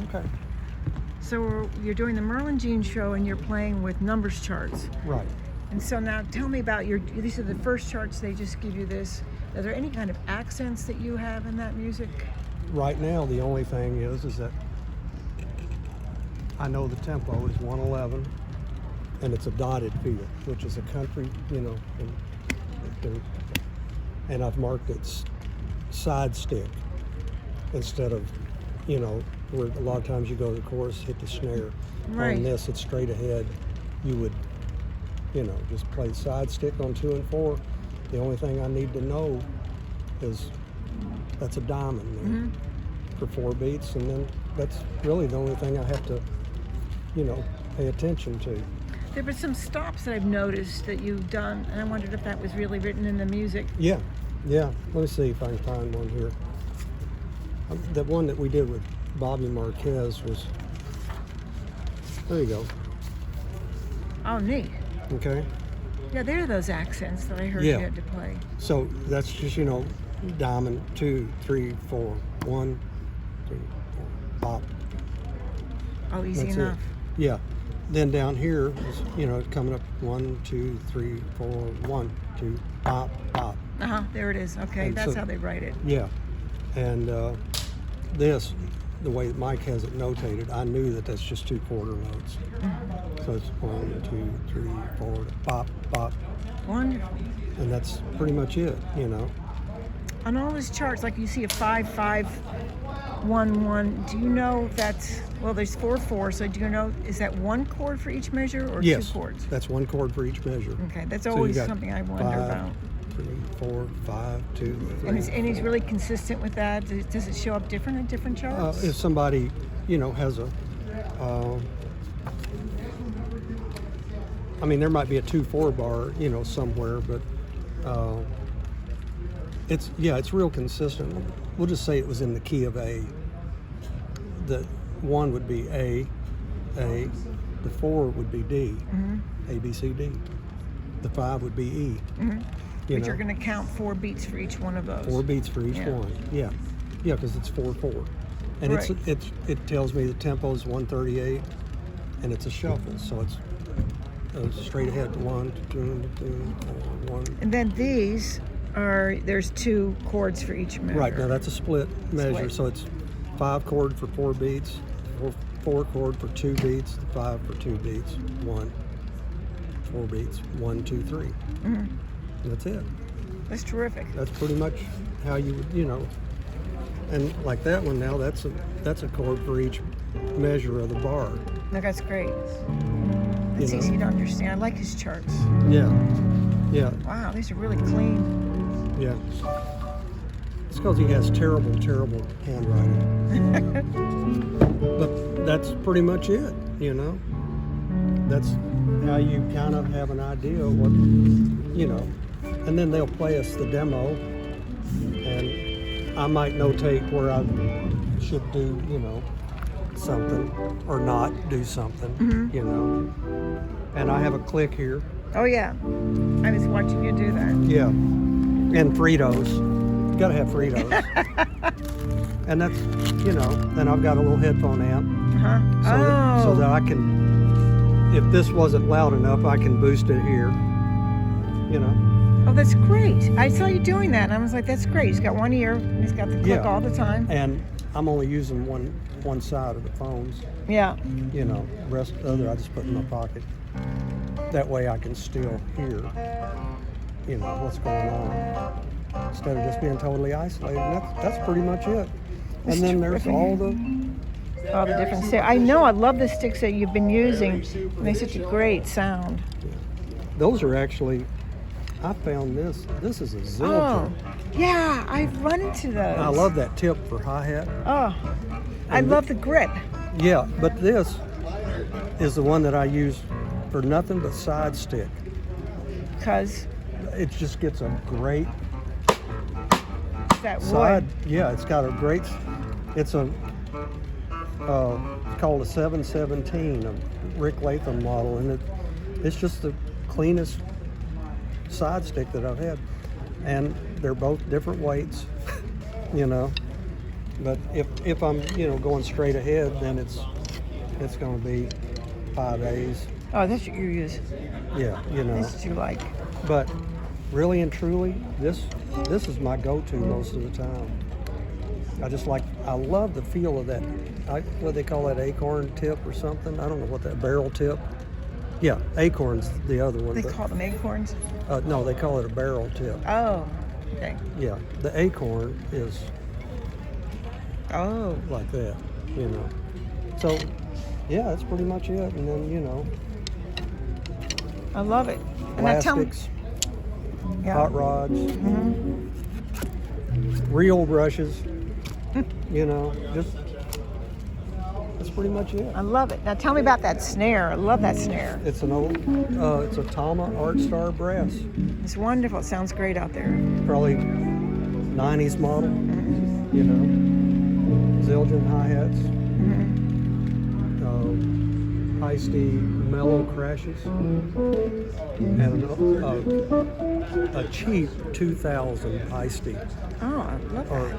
Okay. So you're doing the Merlin Gene Show and you're playing with numbers charts. Right. And so now tell me about these are the first charts, they just give you this. Are there any kind of accents that you have in that music? Right now, the only thing is that I know the tempo is 111, and it's a dotted feel, which is a country, and I've marked it side stick instead of, where a lot of times you go to the chorus, hit the snare. Right. On this, it's straight ahead. You would, just play side stick on 2 and 4. The only thing I need to know is that's a diamond there for 4 beats, and then that's really the only thing I have to, pay attention to. There were some stops that I've noticed that you've done, and I wondered if that was really written in the music. Yeah. Let me see if I can find one here. The one that we did with Bobby Marquez was, there you go. Oh, neat. Okay. Yeah, there are those accents that I heard you had to play. So that's just, diamond, 2, 3, 4, 1, 3, 4, pop. Oh, easy That's enough. It. Yeah. Then down here is, coming up 1, 2, 3, 4, 1, 2, pop, pop. There it is. Okay, And that's so- how they write it. Yeah. And this, the way that Mike has it notated, I knew that that's just 2 quarter notes. So it's 1, 2, 3, 4, pop, pop. Wonderful. And that's pretty much it, On all his charts, like you see a 5, 5, 1, 1. Do you know that's, well, there's 4, 4. So do you know, is that 1 chord for each measure or Yes, 2 chords? that's 1 chord for each measure. Okay, that's So you always got something I wonder 5, about. 3, 4, 5, 2, 3. And he's really consistent with that. Does it show up different in different charts? If somebody, has a, there might be a 2/4 bar, somewhere, but it's real consistent. We'll just say it was in the key of A. The 1 would be A, the 4 would be D, A, B, C, D. The 5 would be E. But you're going to count 4 beats for each one of those. 4 beats for each one. Yeah, because it's 4/4, and Right. it tells me the tempo is 138, and it's a shuffle, so it's straight ahead. 1, 2, 3, 4, 1. And then there's 2 chords for each measure. Right, now that's a split measure, so it's 5 chord for 4 beats, 4 chord for 2 beats, 5 for 2 beats, 1, 4 beats, 1, 2, 3. That's it. That's terrific. That's pretty much how you would, and like that one now, that's a chord for each measure of the bar. No, that's great. It's easy to understand. I like his charts. Yeah. Wow, these are really clean. Yeah. It's because he has terrible handwriting. But that's pretty much it, That's how you kind of have an idea of what, And then they'll play us the demo, and I might notate where I should do, something or not do something, And I have a click here. Oh, yeah. I was watching you do that. Yeah. And Fritos. You gotta have Fritos. And that's, then I've got a little headphone amp. So that I can, if this wasn't loud enough, I can boost it here, Oh, that's great. I saw you doing that, and I was like, that's great. He's got one ear, and he's got the click all the time. And I'm only using one side of the phones. Yeah. The rest of the other I just put in my pocket. That way I can still hear, what's going on, instead of just being totally isolated. And that's pretty much it. And then there's all the different sticks. I know, I love the sticks that you've been using. It makes such a great sound. Those are actually, I found this. This is a Zildjian. Oh, yeah, I've run into those. I love that tip for hi-hat. Oh, I love the grip. Yeah, but this is the one that I use for nothing but side stick. Because it just gets a great that side. wood. Yeah, it's got a great. It's a called a 717, a Rick Latham model, and it's just the cleanest side stick that I've had. And they're both different weights, But if I'm going straight ahead, then it's going to be 5/8. Oh, that's what you use. Yeah, That's what you like. But really and truly, this is my go-to most of the time. I love the feel of that. What they call that, acorn tip or something? I don't know what that, barrel tip. Yeah, acorn's the other one. They call them acorns? No, they call it a barrel tip. Oh, okay. Yeah, the acorn is Oh. like that, So, yeah, that's pretty much it. And then, I love it. And now tell me, plastics, yeah. hot rods, Mm-hmm. reel brushes, just that's pretty much it. I love it. Now tell me about that snare. I love that snare. It's an old, it's a Tama Art Star brass, It's wonderful. It sounds great out there. probably 90s model, Zildjian hi-hats, Heisty mellow crashes, and a cheap 2000 Heisty. Oh, I love Or that.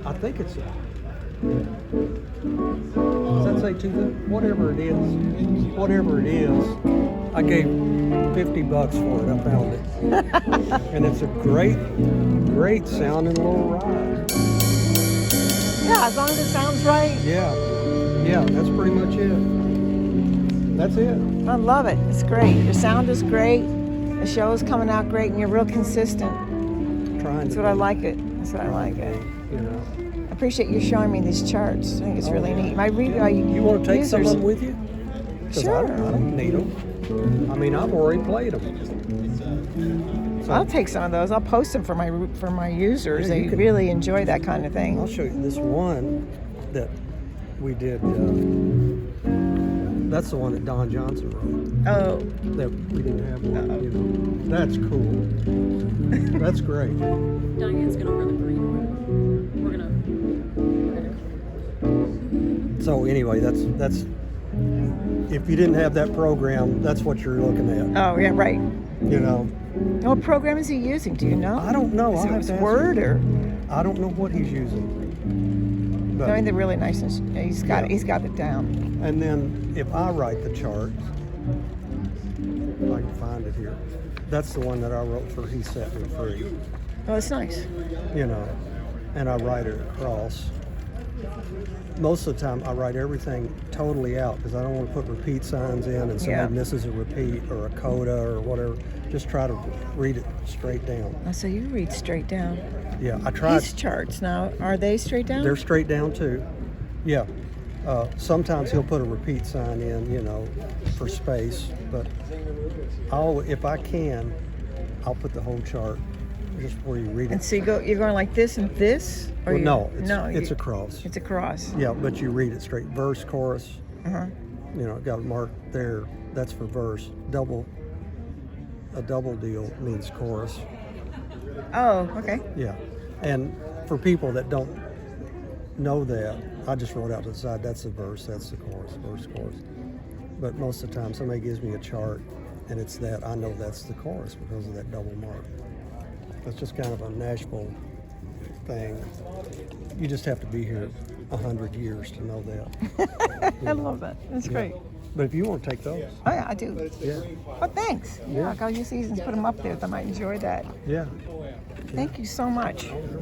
I think it's does that say 2000? Whatever it is, I gave $50 for it. I found it, and it's a great sounding little ride. Yeah, as long as it sounds right. Yeah, that's pretty much it. That's it. I love it. It's great. Your sound is great. The show is coming out great, and you're real consistent. Trying That's to what I be, like it. That's what I like it. I appreciate you showing me these charts. I think it's really neat. You want to take some of them with you? 'Cause Sure. I don't need them. I mean, I've already played them. So I'll take some of those. I'll post them for my users. Yeah, you They can- really enjoy that kind of thing. I'll show you this one that we did. That's the one that Don Johnson wrote. Oh, That we didn't have one. That's cool. That's great. Diane's gonna wear the green one. We're gonna. So anyway, that's. If you didn't have that program, that's what you're looking at. oh yeah, right. What program is he using? Do you know? I don't know. Is I'll it have his to ask Word him. or? I don't know what he's using. But, I mean, they're really nice. And he's got Yeah. He's got it down. and then if I write the charts, if I can find it here. That's the one that I wrote for He Set Me Free. Oh, it's nice. And I write it across. Most of the time, I write everything totally out because I don't want to put repeat signs in and somebody Yeah. misses a repeat or a coda or whatever. Just try to read it straight down. Oh, so you read straight down. Yeah, I tried. His charts now, are they straight down? They're straight down too. Yeah. Sometimes he'll put a repeat sign in, for space. But if I can, I'll put the whole chart just where you read And it. so you're going like this and this? Or Well, you, no, it's across. It's across. Yeah, but you read it straight. Verse, chorus. Uh-huh. Got a mark there. That's for verse. A double deal means chorus. Oh, okay. Yeah. And for people that don't know that, I just wrote out to the side, that's the verse, that's the chorus, verse, chorus. But most of the time, somebody gives me a chart and it's that, I know that's the chorus because of that double mark. That's just kind of a Nashville thing. You just have to be here 100 years to know that. I love that. That's great. But if you want to take those, Oh, yeah, I do. yeah, Oh, thanks. Yeah, I'll use these and put them up there. I might enjoy that. yeah. Thank you so much. You're